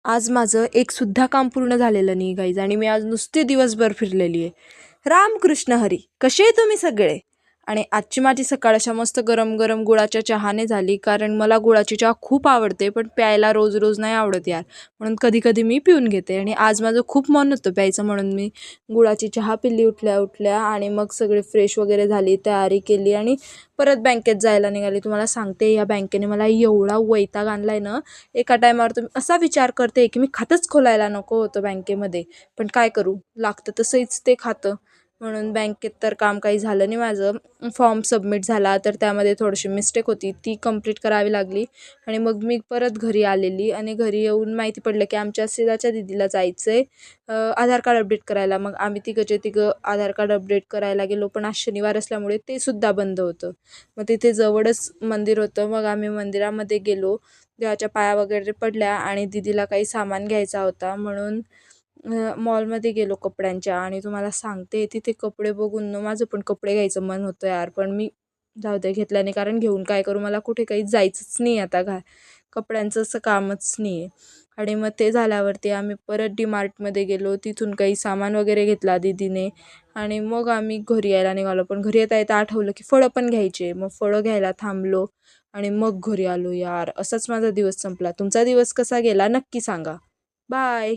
आज माझं एक सुद्धा काम पूर्ण झालेलं नाही गाईज आणि मी आज नुसते दिवसभर फिरलेली आहे. रामकृष्ण हरी, कसे आहे तुम्ही सगळे? आणि आजची माझी सकाळ अशा मस्त गरम गरम गुळाच्या चहाने झाली, कारण मला गुळाची चहा खूप आवडते, पण प्यायला रोज रोज नाही आवडत यार. म्हणून कधी कधी मी पिऊन घेते आणि आज माझं खूप मन होतं प्यायचं, म्हणून मी गुळाची चहा पिली उठल्या उठल्या. आणि मग सगळे फ्रेश वगैरे झाली, तयारी केली आणि परत बँकेत जायला निघाली. तुम्हाला सांगते, या बँकेने मला एवढा वैताग आणलाय ना. एका टायमावर तुम्ही असा विचार करते की मी खातंच खोलायला नको होतं बँकेमध्ये, पण काय करू, लागतं तसंच ते खातं. म्हणून बँकेत तर काम काही झालं नाही माझं. फॉर्म सबमिट झाला तर त्यामध्ये थोडीशी मिस्टेक होती, ती कंप्लीट करावी लागली. आणि मग मी परत घरी आलेली आणि घरी येऊन माहिती पडलं की आमच्या शेजारच्या दीदीला जायचं आहे आधार कार्ड अपडेट करायला. मग आम्ही तिघं आधार कार्ड अपडेट करायला गेलो, पण आज शनिवार असल्यामुळे ते सुद्धा बंद होतं. मग तिथे जवळच मंदिर होतं, मग आम्ही मंदिरामध्ये गेलो, देवाच्या पाया वगैरे पडल्या आणि दीदीला काही सामान घ्यायचा होता म्हणून मॉलमध्ये गेलो कपड्यांच्या. आणि तुम्हाला सांगते, तिथे कपडे बघून ना माझं पण कपडे घ्यायचं मन होतं यार, पण मी जाऊ दे, घेतल्याने, कारण घेऊन काय करू, मला कुठे काही जायचंच नाही आता, कपड्यांचं असं कामच नाही आहे. आणि मग ते झाल्यावरती आम्ही परत डीमार्टमध्ये गेलो, तिथून काही सामान वगैरे घेतला दीदीने आणि मग आम्ही घरी यायला निघालो. पण घरी येता येता आठवलं की फळं पण घ्यायचे, मग फळं घ्यायला थांबलो आणि मग घरी आलो यार. असाच माझा दिवस संपला. तुमचा दिवस कसा गेला नक्की सांगा. बाय.